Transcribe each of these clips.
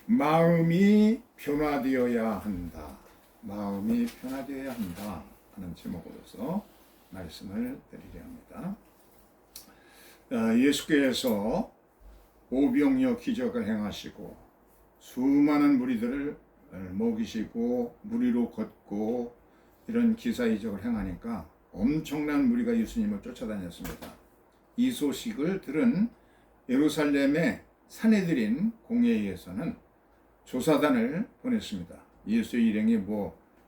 마음이 변화되어야 한다. 마음이 변화되어야 한다 하는 제목으로서 말씀을 드리려 합니다. 예수께서 오병이어 기적을 행하시고 수많은 무리들을 먹이시고 무리로 걷고 이런 기사이적을 행하니까 엄청난 무리가 예수님을 쫓아다녔습니다. 이 소식을 들은 예루살렘의 사내들인 공회에서는 조사단을 보냈습니다. 예수의 일행이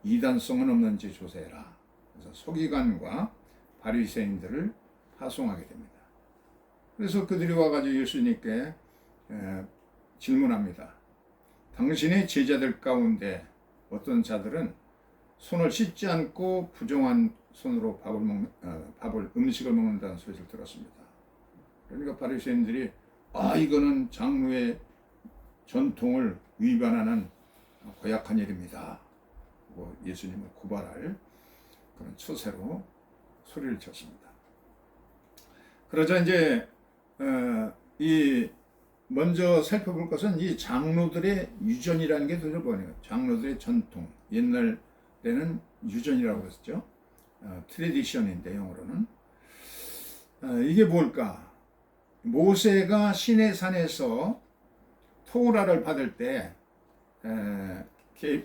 이단성은 없는지 조사해라. 그래서 서기관과 바리새인들을 파송하게 됩니다. 그래서 그들이 와가지고 예수님께 질문합니다. 당신의 제자들 가운데 어떤 자들은 손을 씻지 않고 부정한 손으로 음식을 먹는다는 소식을 들었습니다. 그러니까 바리새인들이 이거는 장로의 전통을 위반하는 고약한 일입니다. 예수님을 고발할 그런 처세로 소리를 쳤습니다. 그러자 이제 먼저 살펴볼 것은 이 장로들의 유전이라는 게 도대체 뭐냐면 장로들의 전통, 옛날에는 유전이라고 했었죠. 트레디션인데 영어로는 이게 뭘까? 모세가 시내산에서 토라를 받을 때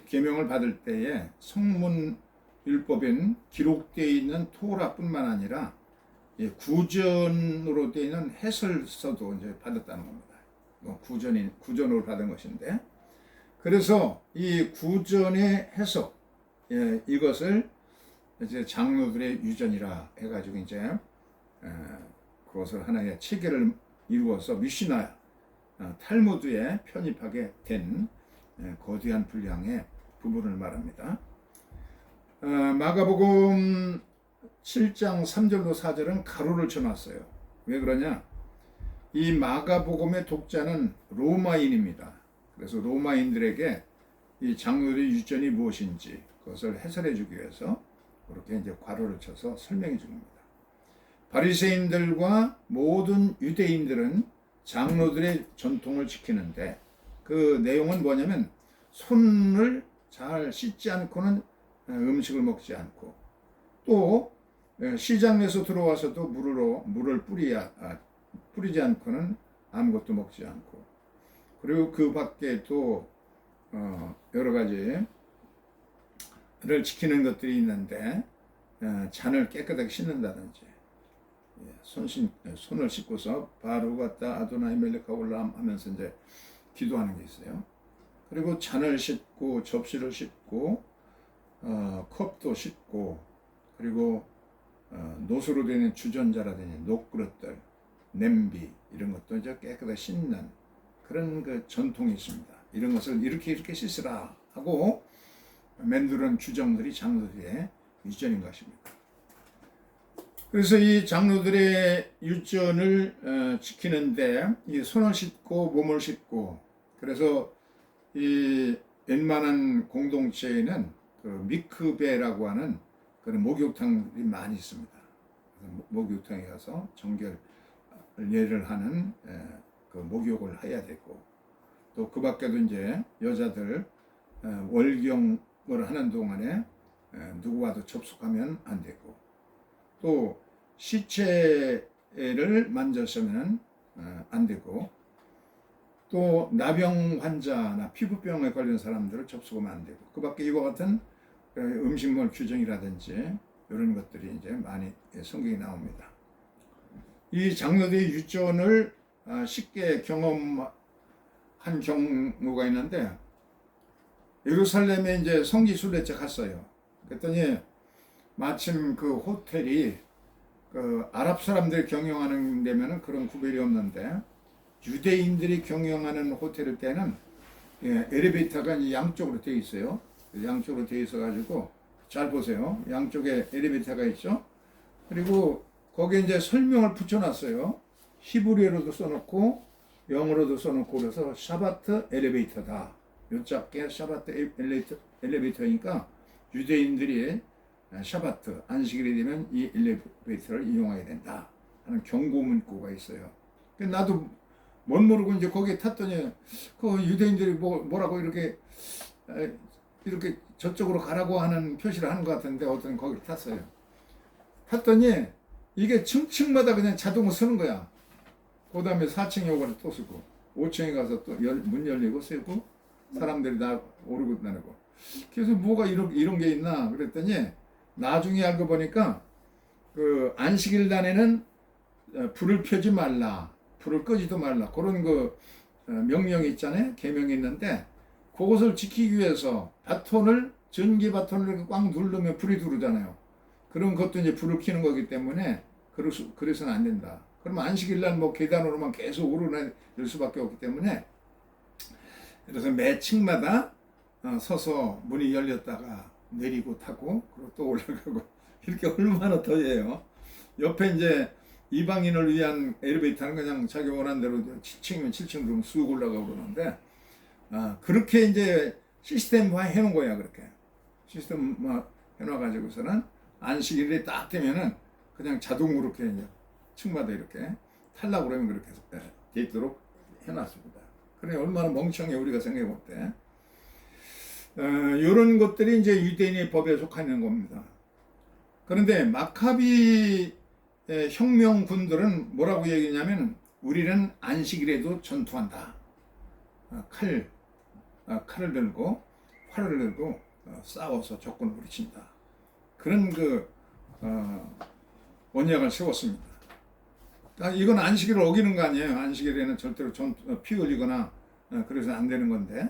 계명을 받을 때에 성문 율법엔 기록되어 있는 토라뿐만 아니라 구전으로 되어 있는 해설서도 이제 받았다는 겁니다. 구전으로 받은 것인데, 그래서 이 구전의 해석 이것을 이제 장로들의 유전이라 해가지고 이제 그것을 하나의 체계를 이루어서 미시나 탈무드에 편입하게 된 거대한 분량의 부분을 말합니다. 마가복음 7장 3절로 4절은 가로를 쳐놨어요. 왜 그러냐? 이 마가복음의 독자는 로마인입니다. 그래서 로마인들에게 이 장로들의 유전이 무엇인지 그것을 해설해 주기 위해서 그렇게 이제 괄호를 쳐서 설명해 줍니다. 바리새인들과 모든 유대인들은 장로들의 전통을 지키는데 그 내용은 뭐냐면 손을 잘 씻지 않고는 음식을 먹지 않고 또 시장에서 들어와서도 물을 뿌리지 않고는 아무것도 먹지 않고 그리고 그 밖에 또 여러 가지를 지키는 것들이 있는데 잔을 깨끗하게 씻는다든지 손을 씻고서 바루가타 아도나이 멜레카 올람 하면서 이제 기도하는 게 있어요. 그리고 잔을 씻고 접시를 씻고 컵도 씻고 그리고 노수로 되는 주전자라든지 녹그릇들, 냄비 이런 것도 이제 깨끗하게 씻는 그런 그 전통이 있습니다. 이런 것을 이렇게 씻으라 하고 만드는 규정들이 장로들의 유전인 것입니다. 그래서 이 장로들의 유전을 지키는데 이 손을 씻고 몸을 씻고 그래서 이 웬만한 공동체에는 그 미크베라고 하는 그런 목욕탕이 많이 있습니다. 목욕탕에 가서 정결 예를 하는 그 목욕을 해야 되고 또 그 밖에도 이제 여자들 월경을 하는 동안에 누구와도 접촉하면 안 되고 또 시체를 만져서는 안 되고 또 나병 환자나 피부병에 걸린 사람들을 접촉하면 안 되고 그 밖에 이와 같은 음식물 규정이라든지 이런 것들이 이제 많이 성경에 나옵니다. 이 장로들의 유전을 쉽게 경험한 경우가 있는데 예루살렘에 이제 성지순례차 갔어요. 그랬더니 마침 그 호텔이 그 아랍 사람들이 경영하는 데면은 그런 구별이 없는데 유대인들이 경영하는 호텔일 때는 엘리베이터가 양쪽으로 되어 있어요. 양쪽으로 되어 있어 가지고 잘 보세요. 양쪽에 엘리베이터가 있죠. 그리고 거기에 이제 설명을 붙여놨어요. 히브리어로도 써놓고 영어로도 써놓고 그래서 샤바트 엘리베이터다. 요 작게 샤바트 엘리베이터니까 유대인들이 샤바트 안식일이 되면 이 엘리베이터를 이용하게 된다 하는 경고 문구가 있어요. 나도 못 모르고 이제 거기에 탔더니 그 유대인들이 뭐라고 이렇게 저쪽으로 가라고 하는 표시를 하는 것 같은데 어떤 거기 탔어요. 탔더니 이게 층층마다 그냥 자동으로 서는 거야. 그 다음에 4층에 오거나 또 쓰고 5층에 가서 또 문 열리고 쓰고 사람들이 다 오르고 내리고. 그래서 뭐가 이런 게 있나 그랬더니 나중에 알고 보니까 그 안식일 날에는 불을 펴지 말라, 불을 끄지도 말라 그런 그 명령이 있잖아요. 계명이 있는데 그것을 지키기 위해서 전기 바톤을 꽉 누르면 불이 들어오잖아요. 그럼 그것도 이제 불을 켜는 거기 때문에 그래서는 안 된다. 그러면 안식일 날 뭐 계단으로만 계속 오르내릴 수밖에 없기 때문에 그래서 매 층마다 서서 문이 열렸다가 내리고 타고 그리고 또 올라가고 이렇게 얼마나 더해요. 옆에 이제 이방인을 위한 엘리베이터는 그냥 자기 원하는 대로 7층이면 7층 그러면 쑥 올라가고 그러는데 그렇게 이제 시스템화 해놓은 거야. 그렇게 시스템화 해놔가지고서는 안식일이 딱 되면은 그냥 자동으로 이렇게 이제 층마다 이렇게 타려고 그러면 그렇게 돼 있도록 해놨습니다. 그래 얼마나 멍청해 우리가 생각해 볼 때. 이런 것들이 이제 유대인의 법에 속하는 겁니다. 그런데 마카비 혁명군들은 뭐라고 얘기했냐면 우리는 안식일에도 전투한다. 칼을 들고 활을 들고 싸워서 적군을 부딪힌다. 그런 언약을 세웠습니다. 이건 안식일을 어기는 거 아니에요. 안식일에는 절대로 피 흘리거나 그래서 안 되는 건데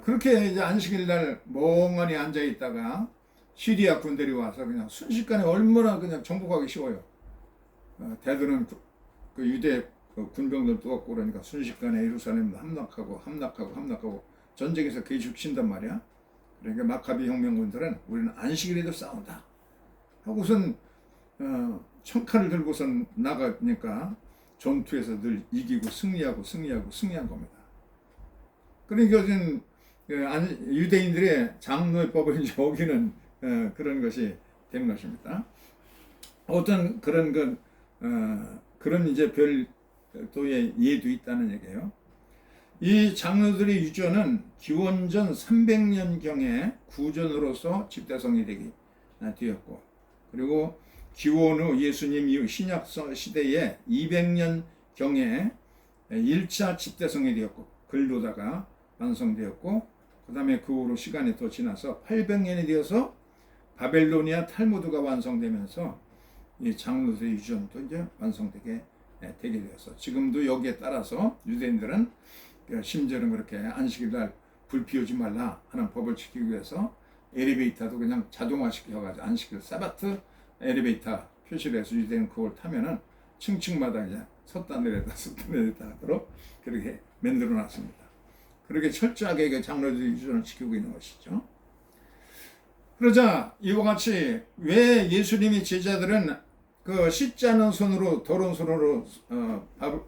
그렇게 이제 안식일 날 멍하니 앉아 있다가 시리아 군들이 와서 그냥 순식간에 얼마나 그냥 정복하기 쉬워요. 대드는 그 유대 군병들도 없고 그러니까 순식간에 예루살렘도 함락하고 전쟁에서 거의 죽신단 말이야. 그러니까 마카비 혁명군들은 우리는 안식일에도 싸운다 하고선 청칼을 들고선 나가니까 전투에서 늘 이기고 승리한 겁니다. 그러니까 지금 유대인들의 장로의 법을 이제 어기는 그런 것이 되는 것입니다. 어떤 그런 이제 별도의 예도 있다는 얘기예요. 이 장로들의 유전은 기원전 300년경에 구전으로서 집대성이 되었고 그리고 기원 후 예수님 이후 신약 시대에 200년경에 1차 집대성이 되었고 글로다가 완성되었고 그 다음에 그 후로 시간이 더 지나서 800년이 되어서 바벨로니아 탈무드가 완성되면서 이 장로들의 유전도 이제 완성되게 되어서 지금도 여기에 따라서 유대인들은 심지어는 그렇게 안식일날 불 피우지 말라 하는 법을 지키기 위해서 엘리베이터도 그냥 자동화 시켜가지고 안식일 사바트 엘리베이터 표시를 해서 유대인은 그걸 타면은 층층마다 이제 섰다 내렸다 하도록 그렇게 만들어 놨습니다. 그렇게 철저하게 장로들의 유전을 지키고 있는 것이죠. 그러자 이와 같이 왜 예수님이 제자들은 그 씻지 않은 손으로 더러운 손으로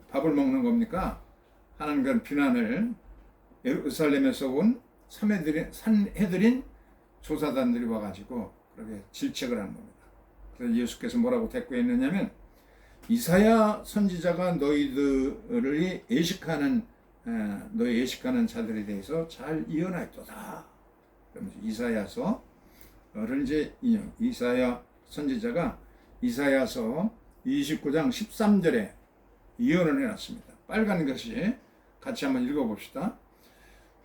밥을 먹는 겁니까? 하는 그런 비난을 예루살렘에서 온 산헤드린 조사단들이 와가지고 그렇게 질책을 하는 겁니다. 그래서 예수께서 뭐라고 대꾸했느냐면 이사야 선지자가 너희 예식하는 자들에 대해서 잘 예언하였도다. 그러면서 이사야서를 이제 인용. 이사야 선지자가 이사야서 29장 13절에 예언을 해놨습니다. 빨간 것이 같이 한번 읽어봅시다.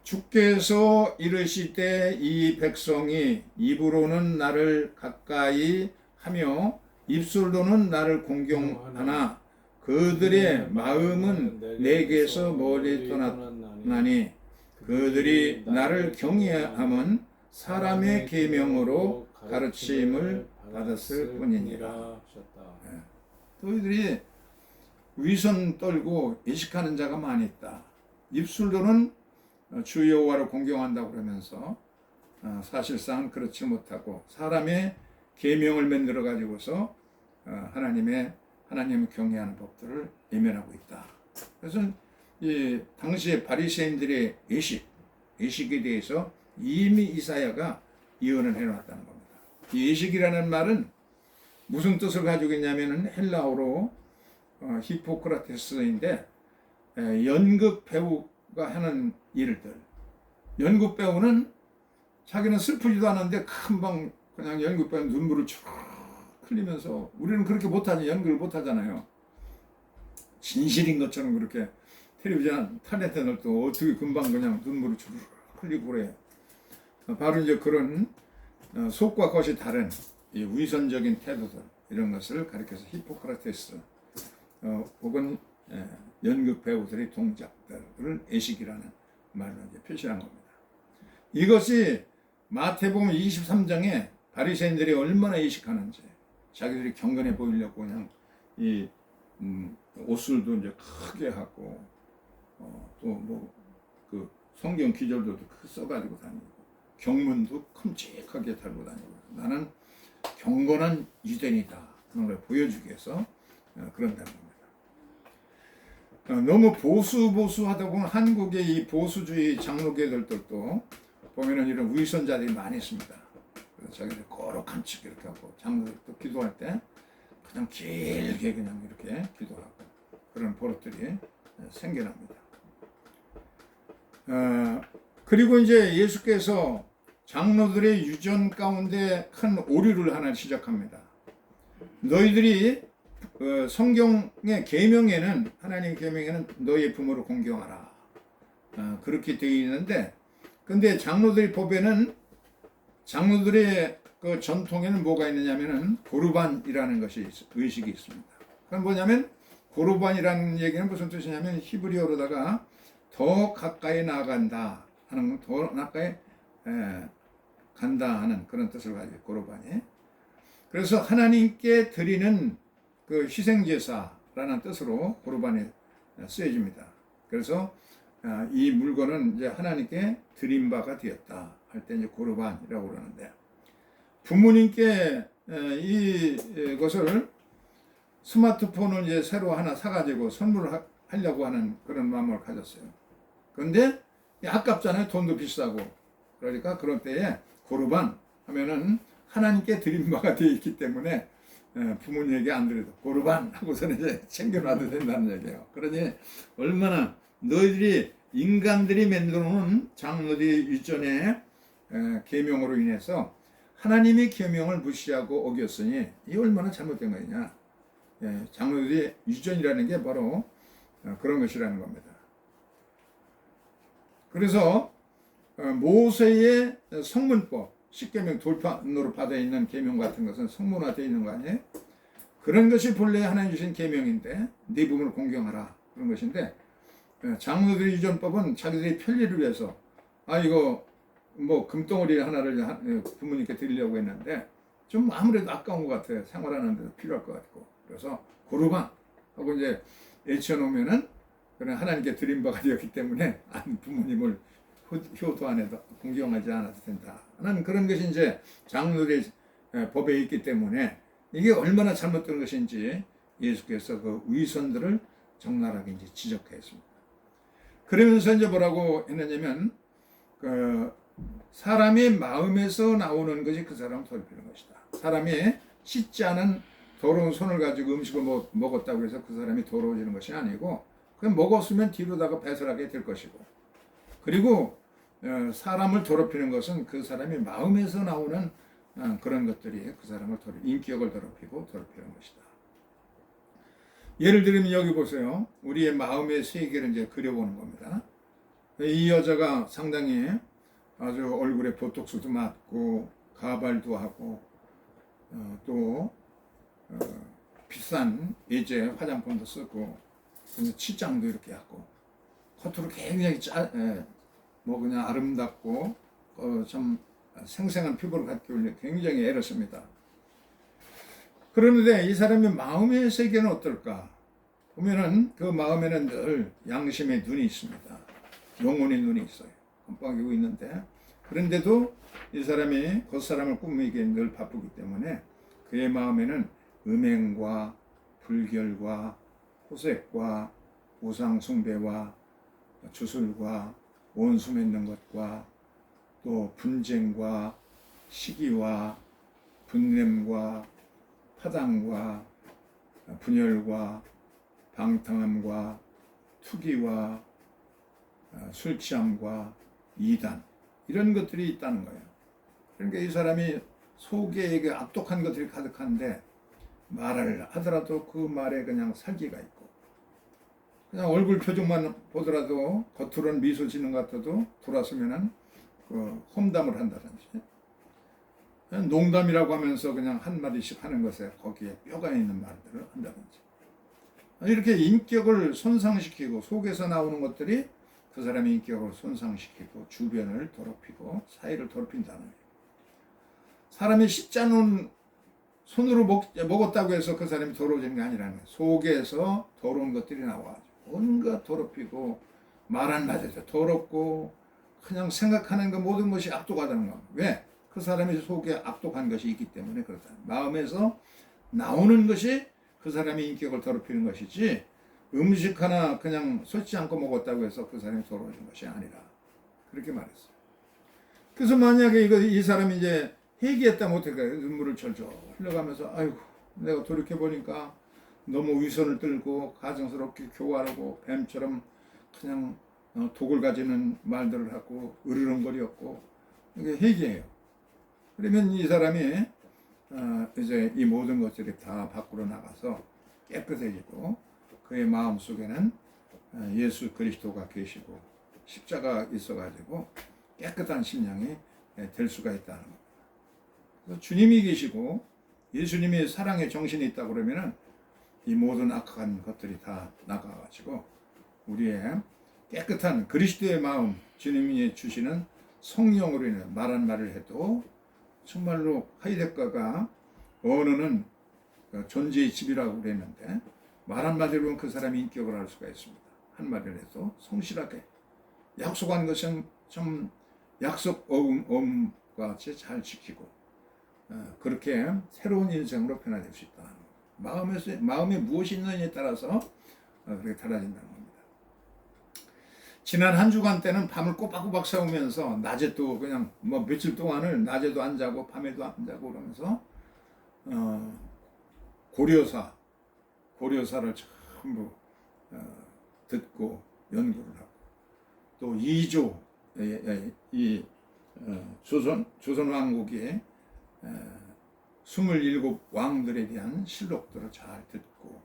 주께서 이르시되 이 백성이 입으로는 나를 가까이 하며 입술로는 나를 공경하나 그들의 마음은 내게서 멀리 떠났나니 그들이 나를 경외함은 사람의 계명으로 가르침을 받았을 뿐이니라. 너희들이 위선 떨고 예식하는 자가 많이 있다. 입술로는 주 여호와를 공경한다고 그러면서 사실상 그렇지 못하고 사람의 계명을 만들어 가지고서 하나님을 경외하는 법들을 외면하고 있다. 그래서 이 당시에 바리새인들의 예식에 대해서 이미 이사야가 예언을 해놨다는 겁니다. 이 예식이라는 말은 무슨 뜻을 가지고 있냐면은 헬라어로 히포크라테스인데 연극 배우가 하는 일들. 연극 배우는 자기는 슬프지도 않은데 금방 그냥 연극 배우는 눈물을 쭉 흘리면서, 우리는 그렇게 못하지, 연극을 못하잖아요. 진실인 것처럼 그렇게 텔레비전 탤런트는 또 어떻게 금방 그냥 눈물을 쭉 흘리고 그래요. 바로 이제 그런 속과 겉이 다른 이 위선적인 태도들, 이런 것을 가리켜서 히포크라테스 혹은 연극 배우들의 동작들을 애식이라는 말로 이제 표시한 겁니다. 이것이 마태복음 23장에 바리새인들이 얼마나 애식하는지, 자기들이 경건해 보이려고 그냥 이 옷술도 이제 크게 하고 또 뭐 그 성경 기절도 크게 써가지고 다니고, 경문도 큼직하게 달고 다니고, 나는 경건한 유대인이다 그런 걸 보여주기 위해서 그런다는 겁니다. 너무 보수하다 보면 한국의 이 보수주의 장로교들도 보면은 이런 위선자들이 많이 있습니다. 그래서 자기들 거룩한 척 이렇게 하고, 장로들도 기도할 때 그냥 길게 그냥 이렇게 기도하고, 그런 버릇들이 생겨납니다. 그리고 이제 예수께서 장로들의 유전 가운데 큰 오류를 하나 시작합니다. 너희들이 성경의 계명에는, 하나님 계명에는 너희의 부모를 공경하라 그렇게 되어 있는데, 근데 장로들의 법에는, 장로들의 그 전통에는 뭐가 있느냐면은 고르반이라는 것이 의식이 있습니다. 그건 뭐냐면, 고르반이라는 얘기는 무슨 뜻이냐면 히브리어로다가 더 가까이 나아간다 하는, 더 가까이 간다 하는 그런 뜻을 가지고 고르반이. 그래서 하나님께 드리는 그 희생제사라는 뜻으로 고르반이 쓰여집니다. 그래서 이 물건은 이제 하나님께 드린 바가 되었다 할 때 이제 고르반이라고 그러는데, 부모님께 이것을 스마트폰을 이제 새로 하나 사가지고 선물을 하려고 하는 그런 마음을 가졌어요. 그런데 아깝잖아요. 돈도 비싸고. 그러니까 그럴 때에 고르반 하면은 하나님께 드린 바가 되어 있기 때문에 부모님에게 안 드려도 고르반 하고서는 이제 챙겨놔도 된다는 얘기예요. 그러니 얼마나 너희들이, 인간들이 만들어 놓은 장로들의 유전의 계명으로 인해서 하나님의 계명을 무시하고 어겼으니 이 얼마나 잘못된 거냐. 장로들의 유전이라는 게 바로 그런 것이라는 겁니다. 그래서 모세의 성문법, 십계명 돌판으로 받아 있는 계명 같은 것은 성문화되어 있는 거 아니에요? 그런 것이 본래 하나님 주신 계명인데, 네 부모를 공경하라 그런 것인데, 장로들의 유전법은 자기들이 편리를 위해서 이거 뭐 금덩어리 하나를 부모님께 드리려고 했는데 좀 아무래도 아까운 것 같아요. 생활하는 데도 필요할 것 같고. 그래서 고르반 하고 이제 애쳐놓으면은 그냥 하나님께 드린 바가 되었기 때문에 부모님을 효도 안에도 공경하지 않아도 된다 하는 그런 것이 이제 장로들의 법에 있기 때문에, 이게 얼마나 잘못된 것인지 예수께서 그 위선들을 적나라하게 이제 지적했습니다. 그러면서 이제 뭐라고 했느냐면, 그 사람의 마음에서 나오는 것이 그 사람을 더럽히는 것이다. 사람이 씻지 않은 더러운 손을 가지고 음식을 먹었다고 해서 그 사람이 더러워지는 것이 아니고, 그냥 먹었으면 뒤로다가 배설하게 될 것이고, 그리고 사람을 더럽히는 것은 그 사람의 마음에서 나오는 그런 것들이 그 사람을 인격을 더럽히고 더럽히는 것이다. 예를 들면 여기 보세요. 우리의 마음의 세계를 이제 그려보는 겁니다. 이 여자가 상당히 아주 얼굴에 보톡스도 맞고 가발도 하고 또 비싼 예제 화장품도 쓰고 치장도 이렇게 하고 겉으로 굉장히 그냥 아름답고 참 생생한 피부를 갖기 위해 굉장히 애를 씁니다. 그런데 이 사람의 마음의 세계는 어떨까? 보면은 그 마음에는 늘 양심의 눈이 있습니다. 영혼의 눈이 있어요. 깜빡이고 있는데, 그런데도 이 사람이 겉사람을 꾸미기에 늘 바쁘기 때문에 그의 마음에는 음행과 불결과 호색과 우상 숭배와 주술과 원수 맺는 것과 또 분쟁과 시기와 분냄과 파당과 분열과 방탕함과 투기와 술 취함과 이단 이런 것들이 있다는 거예요. 그러니까 이 사람이 속에 악독한 것들이 가득한데 말을 하더라도 그 말에 그냥 살기가 있고 그냥 얼굴 표정만 보더라도 겉으로는 미소 짓는 것 같아도 돌아서면은 그 험담을 한다든지 농담이라고 하면서 그냥 한마디씩 하는 것에 거기에 뼈가 있는 말들을 한다든지 이렇게 인격을 손상시키고 속에서 나오는 것들이 그 사람의 인격을 손상시키고 주변을 더럽히고 사회를 더럽힌다는 거예요. 사람이 십자눈 손으로 먹었다고 해서 그 사람이 더러워지는 게 아니라는 거예요. 속에서 더러운 것들이 나와가지고 온갖 더럽히고 말 한마디도 더럽고 그냥 생각하는 그 모든 것이 악독하다는 겁니다. 왜? 그 사람의 속에 악독한 것이 있기 때문에 그렇다. 마음에서 나오는 것이 그 사람의 인격을 더럽히는 것이지 음식 하나 그냥 쏟지 않고 먹었다고 해서 그 사람이 더러워진 것이 아니라 그렇게 말했어요. 그래서 만약에 이 사람이 이제 회개했다 못할까 눈물을 철철 흘려가면서 아이고 내가 돌이켜보니까 너무 위선을 떨고 가증스럽게 교활하고 뱀처럼 그냥 독을 가지는 말들을 하고 으르렁거렸고 이게 회개예요. 그러면 이 사람이 이제 이 모든 것들이 다 밖으로 나가서 깨끗해지고 그의 마음 속에는 예수 그리스도가 계시고 십자가 있어가지고 깨끗한 심령이 될 수가 있다는 겁니다. 그래서 주님이 계시고 예수님이 사랑의 정신이 있다 그러면은 이 모든 악한 것들이 다 나가가지고 우리의 깨끗한 그리스도의 마음, 주님이 주시는 성령으로 인해 말한 말을 해도 정말로 하이데거가 언어는 존재의 집이라고 그랬는데 말 한마디로는 그 사람이 인격을 알 수가 있습니다. 한마디를 해도 성실하게 약속한 것은 좀 약속 어음과 같이 잘 지키고 그렇게 새로운 인생으로 변화될 수 있다. 마음에 무엇이 있느냐에 따라서 그렇게 달라진다는 겁니다. 지난 한 주간 때는 밤을 꼬박꼬박 새우면서 낮에 또 그냥 뭐 며칠 동안을 낮에도 안 자고 밤에도 안 자고 그러면서 고려사를 전부 듣고 연구를 하고 또 2조 이 조선 왕국의 27 왕들에 대한 실록들을 잘 듣고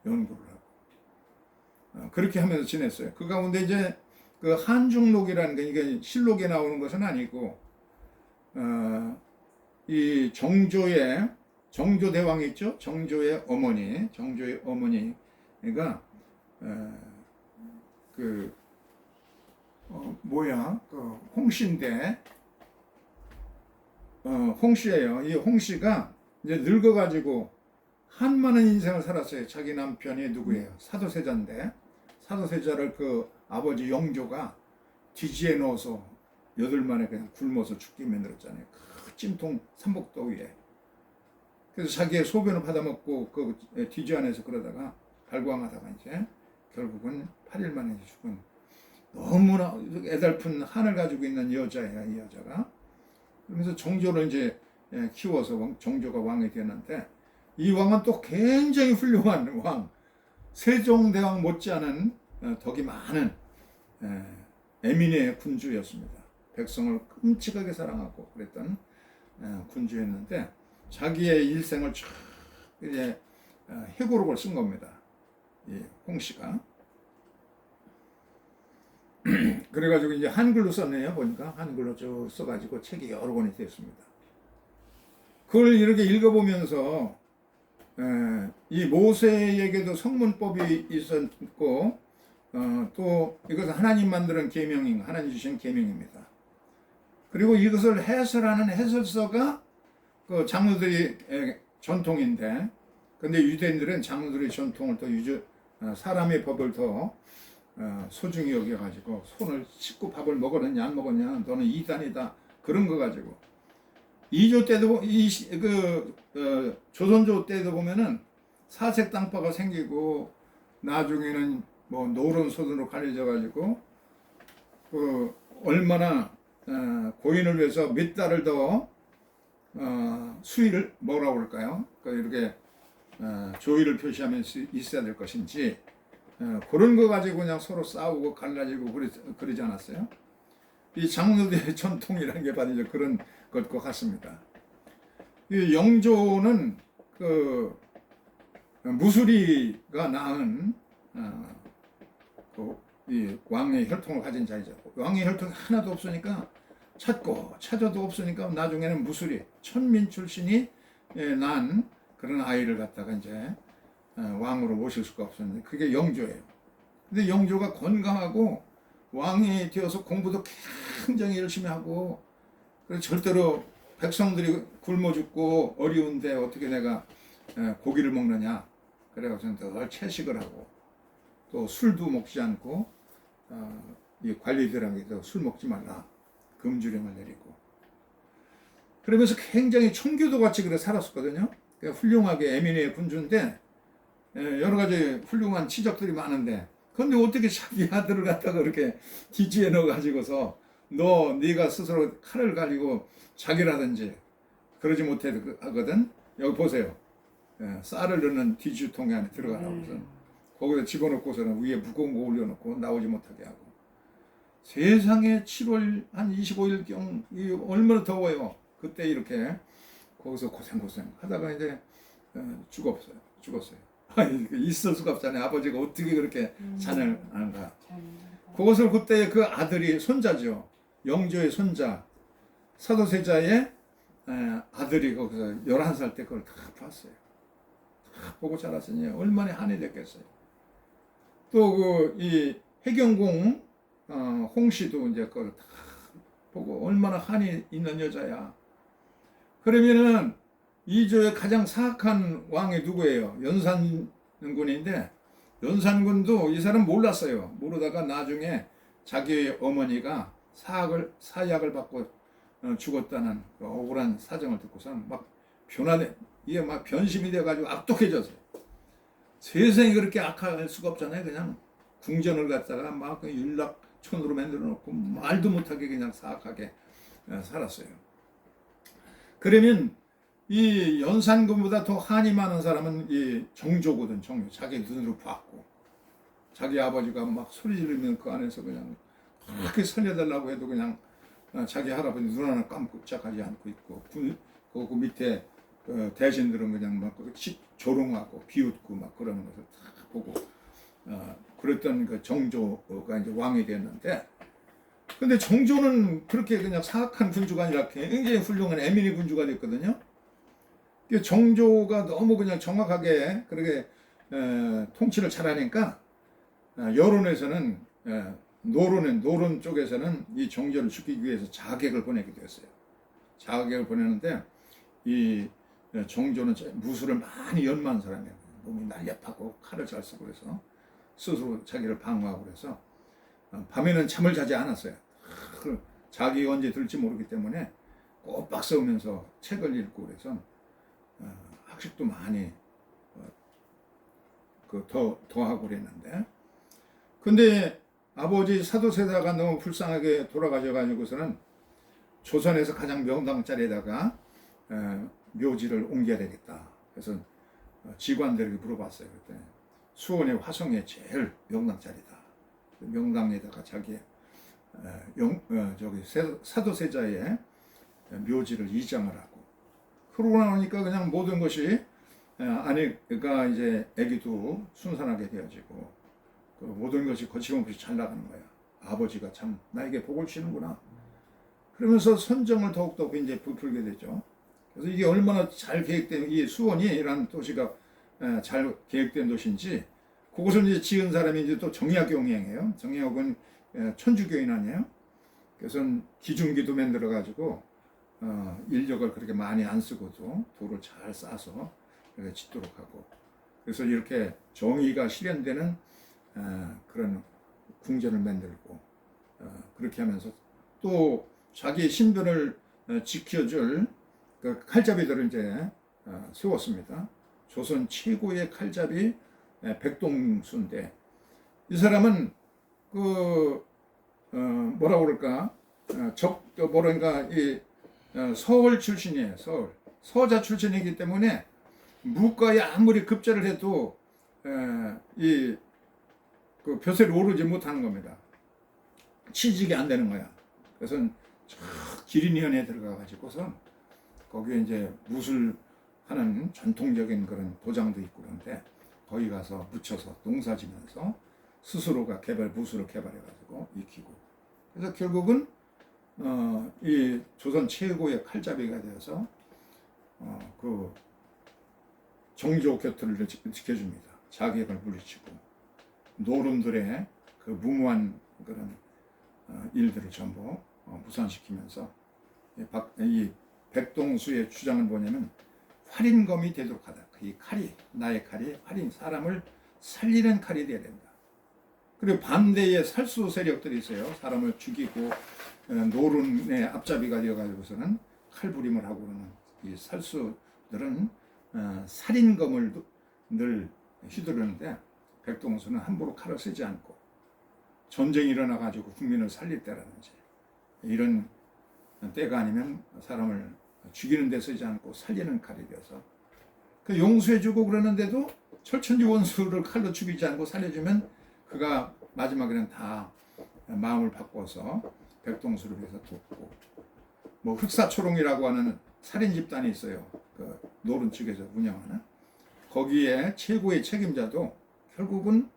연구를 하고 그렇게 하면서 지냈어요. 그 가운데 이제 그 한중록이라는 게 이게 실록에 나오는 것은 아니고 이 정조대왕이 있죠. 정조의 어머니가 홍씨인데 홍씨예요. 이 홍씨가 이제 늙어가지고 한많은 인생을 살았어요. 자기 남편이 누구예요? 사도세자인데 사도세자를 그 아버지 영조가 뒤지에 넣어서 8만에 그냥 굶어서 죽게 만들었잖아요. 그 찜통 삼복도 위에. 그래서 자기의 소변을 받아먹고 그 뒤지 안에서 그러다가 발광하다가 이제 결국은 8일 만에 죽은 너무나 애달픈 한을 가지고 있는 여자예요. 이 여자가. 그러면서 정조를 이제 키워서 정조가 왕이 되었는데 이 왕은 또 굉장히 훌륭한 왕, 세종대왕 못지않은 덕이 많은 에미네 군주였습니다. 백성을 끔찍하게 사랑하고 그랬던 군주였는데 자기의 일생을 쭉 이제 회고록을 쓴 겁니다. 이 홍씨가. 그래가지고 이제 한글로 썼네요. 보니까 한글로 쭉 써가지고 책이 여러 권이 됐습니다. 그걸 이렇게 읽어보면서 이 모세에게도 성문법이 있었고 또 이것은 하나님 만드는 계명인 하나님 주신 계명입니다. 그리고 이것을 해설하는 해설서가 그 장로들이 전통인데 근데 유대인들은 장로들의 전통을 더 사람의 법을 더 소중히 여겨가지고 손을 씻고 밥을 먹었느냐 안 먹었냐 너는 이단이다 그런 거 가지고 2조 때도 조선조 때도 보면은 사색 땅파가 생기고 나중에는 뭐 노론 소돈으로 갈려져 가지고 그 얼마나 고인을 위해서 몇 달을 더 수의를 뭐라고 그럴까요? 이렇게 조의를 표시하면서 있어야 될 것인지 그런 거 가지고 그냥 서로 싸우고 갈라지고 그러지 않았어요? 이 장로들의 전통이라는 게 바로 이제 그런 것과 같습니다. 이 영조는 그 무술이가 낳은 이 왕의 혈통을 가진 자이죠. 왕의 혈통이 하나도 없으니까 찾아도 없으니까 나중에는 무술이 천민 출신이 난 그런 아이를 갖다가 이제 왕으로 모실 수가 없었는데 그게 영조예요. 근데 영조가 건강하고 왕이 되어서 공부도 굉장히 열심히 하고 그래서 절대로 백성들이 굶어 죽고 어려운데 어떻게 내가 고기를 먹느냐 그래가지고 늘 채식을 하고 또 술도 먹지 않고 이 관리들에게도 술 먹지 말라 금주령을 내리고 그러면서 굉장히 청교도 같이 그래 살았었거든요. 그러니까 훌륭하게 에미네의 군주인데 여러 가지 훌륭한 치적들이 많은데 근데 어떻게 자기 아들을 갖다가 그렇게 뒤지에 넣어가지고서 네가 스스로 칼을 가지고 자기라든지 그러지 못하거든. 여기 보세요. 쌀을 넣는 뒤주통에 안에 들어가라고 해서 거기다 집어넣고서는 위에 무거운 거 올려놓고 나오지 못하게 하고 세상에 7월 한 25일경 얼마나 더워요. 그때 이렇게 거기서 고생 하다가 이제 죽었어요. 있을 수가 없잖아요. 아버지가 어떻게 그렇게 잔을 하는가. 그것을 그때 그 아들이 손자죠. 영조의 손자 사도세자의 아들이 거기서 11살 때 그걸 다 봤어요. 다 보고 자랐으니 얼마나 한이 됐겠어요. 또 그 이 해경공 홍씨도 이제 그걸 다 보고 얼마나 한이 있는 여자야. 그러면은 이조의 가장 사악한 왕이 누구예요? 연산군인데 연산군도 이 사람 몰랐어요. 모르다가 나중에 자기 어머니가 사약을 받고 죽었다는 그 억울한 사정을 듣고서는 막 이게 막 변심이 돼가지고 악독해졌어요. 세상이 그렇게 악할 수가 없잖아요. 그냥 궁전을 갖다가 막 윤락촌으로 만들어 놓고 말도 못하게 그냥 사악하게 살았어요. 그러면 이 연산군보다 더 한이 많은 사람은 이 정조거든. 자기 눈으로 봤고 자기 아버지가 막 소리 지르면 그 안에서 그냥 그렇게 살려달라고 해도 그냥 자기 할아버지 눈 하나 깜짝하지 않고 있고 그 밑에 대신들은 그냥 막 조롱하고 비웃고 막 그러는 것을 다 보고 그랬던 그 정조가 이제 왕이 됐는데 근데 정조는 그렇게 그냥 사악한 군주가 아니라 굉장히 훌륭한 에미니 군주가 됐거든요. 정조가 너무 그냥 정확하게 그렇게 통치를 잘하니까 여론에서는 노론 쪽에서는 이 정조를 죽이기 위해서 자객을 보내기도 했어요. 자객을 보내는데 이 정조는 무술을 많이 연마한 사람이에요. 몸이 날렵하고 칼을 잘 쓰고 그래서 스스로 자기를 방어하고 그래서 밤에는 잠을 자지 않았어요. 자기 언제 들지 모르기 때문에 꼬박 세우면서 책을 읽고 그래서 학식도 많이 더 하고 그랬는데 근데 아버지 사도세자가 너무 불쌍하게 돌아가셔가지고서는 조선에서 가장 명당 자리에다가 묘지를 옮겨야 되겠다. 그래서 직관들에게 물어봤어요. 그때 수원의 화성에 제일 명당 자리다. 명당에다가 자기 사도세자의 묘지를 이장을 하고 그러고 나니까 그냥 모든 것이 아내가 이제 아기도 순산하게 되어지고 그 모든 것이 거침없이 잘 나가는 거야. 아버지가 참 나에게 복을 주는구나. 그러면서 선정을 더욱더 이제 부풀게 되죠. 그래서 이게 얼마나 잘 계획된 이 수원이라는 도시가 잘 계획된 도시인지 그곳을 이제 지은 사람이 이제 또 정약용이에요. 정약은 천주교인 아니에요. 그래서 기중기도 만들어 가지고 인력을 그렇게 많이 안 쓰고도 돌을 잘 싸서 이렇게 짓도록 하고 그래서 이렇게 정의가 실현되는 그런 궁전을 만들고 그렇게 하면서 또 자기 신변을 지켜줄 그 칼잡이들을 이제 세웠습니다. 조선 최고의 칼잡이 백동수인데 이 사람은 그 뭐라고 그럴까 뭐랄까 이 서울 출신이에요. 서자 출신이기 때문에 무과에 아무리 급제를 해도 이 그 벼슬이 오르지 못하는 겁니다. 취직이 안 되는 거야. 그래서 저 기린현에 들어가 가지고서 거기에 이제 무술 하는 전통적인 그런 도장도 있고 그런데 거기 가서 묻혀서 농사 지면서 스스로가 무술을 개발해 가지고 익히고, 그래서 결국은 이 조선 최고의 칼잡이가 되어서 그 정조 곁을 지켜줍니다. 자객을 물리치고 노름들의 그 무모한 그런 일들을 전부 무산시키면서 이 백동수의 주장은 뭐냐면 활인검이 되도록 하다. 이 칼이, 나의 칼이 사람을 살리는 칼이 되어야 된다. 그리고 반대의 살수 세력들이 있어요. 사람을 죽이고 노른의 앞잡이가 되어가지고서는 칼부림을 하고 그러는 이 살수들은 살인검을 늘 휘두르는데, 백동수는 함부로 칼을 쓰지 않고 전쟁이 일어나가지고 국민을 살릴 때라든지 이런 때가 아니면 사람을 죽이는 데 쓰지 않고 살리는 칼이 되어서 그 용서해주고 그러는데도 철천지 원수를 칼로 죽이지 않고 살려주면 그가 마지막에는 다 마음을 바꿔서 백동수를 위해서 돕고, 뭐 흑사초롱이라고 하는 살인 집단이 있어요. 그 노른 측에서 운영하는 거기에 최고의 책임자도 결국은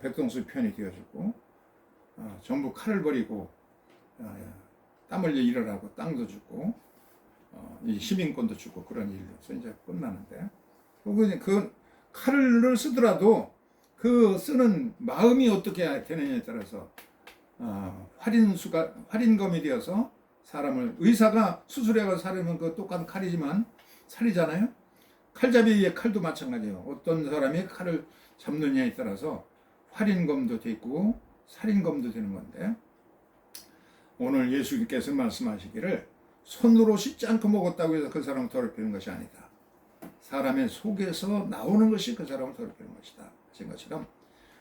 백동수 편이 되어주고 전부 칼을 버리고 땀 흘려 일하라고 땅도 주고 이 시민권도 주고 그런 일로서 이제 끝나는데, 그 칼을 쓰더라도 그 쓰는 마음이 어떻게 되느냐에 따라서 활인검이 되어서 사람을, 의사가 수술해서 살리면 그 똑같은 칼이지만 살리잖아요. 칼잡이의 칼도 마찬가지예요. 어떤 사람이 칼을 잡느냐에 따라서 활인검도 되고 살인검도 되는 건데, 오늘 예수님께서 말씀하시기를 손으로 씻지 않고 먹었다고 해서 그 사람을 더럽히는 것이 아니다. 사람의 속에서 나오는 것이 그 사람을 더럽히는 것이다 하신 것처럼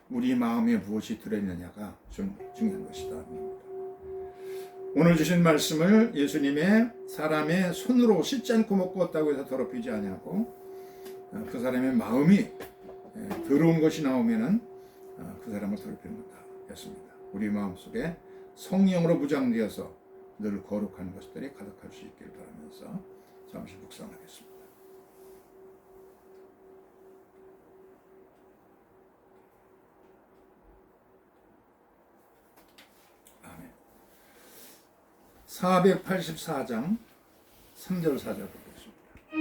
우리 마음에 무엇이 들어있느냐가 좀 중요한 것이다. 오늘 주신 말씀을 예수님의 사람의 손으로 씻지 않고 먹었다고 해서 더럽히지 아니하고 그 사람의 마음이 더러운 것이 나오면은 그 사람을 더럽히는 거다 했습니다. 우리 마음속에 성령으로 무장되어서 늘 거룩한 것들이 가득할 수 있길 바라면서 잠시 묵상하겠습니다. 아멘. 484장 3절 4절